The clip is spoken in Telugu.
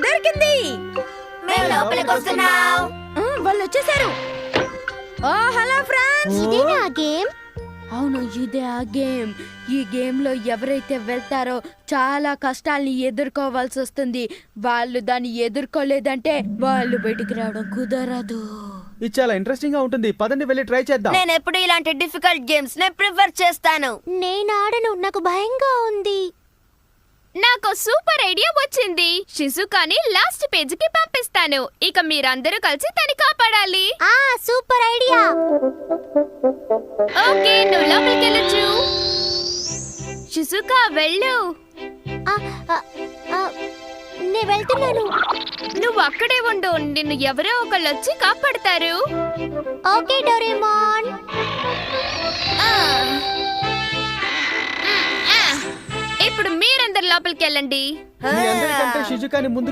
దొరికింది. వాళ్ళు వచ్చేసారు. ఓ హలో ఫ్రెండ్స్. ఇదేనా ఆ గేమ్? అవును, ఇదే ఆ గేమ్. ఈ గేమ్ లో ఎవరైతే వెళ్తారో చాలా కష్టాల్ని ఎదుర్కోవాల్సి వస్తుంది. వాళ్ళు దాన్ని ఎదుర్కోలేదంటే వాళ్ళు బయటికి రావడం కుదరదు. ఇది చాలా ఇంట్రెస్టింగ్ గా ఉంటుంది. పదండి వెళ్ళి ట్రై చేద్దాం. నేను ఎప్పుడు ఇలాంటి డిఫికల్ట్ గేమ్స్ నే ప్రిఫర్ చేస్తాను. నేను ఆడను, నాకు భయంగా ఉంది. నాకు సూపర్ ఐడియా వచ్చింది. షిజుకాని లాస్ట్ పేజీకి పంపిస్తాను. ఇక మీరందరూ కలిసి తని కాపాడాలి. ఆ సూపర్ ఐడియా. ఓకే, నువ్వు లోపలికి వెళ్ళొచ్చు. షిజుకా వెళ్ళు. ఆ, ఆ, ఆ, నేను వెళ్తున్నాను. నువ్వు అక్కడే ఉండు. నిన్ను ఎవరో ఒకళ్ళు వచ్చి కాపాడతారు. Okay Doraemon. ఇప్పుడు మీరందరు లోపలికి వెళ్ళండి. మీ అందరికంటే షిజుకాని ముందు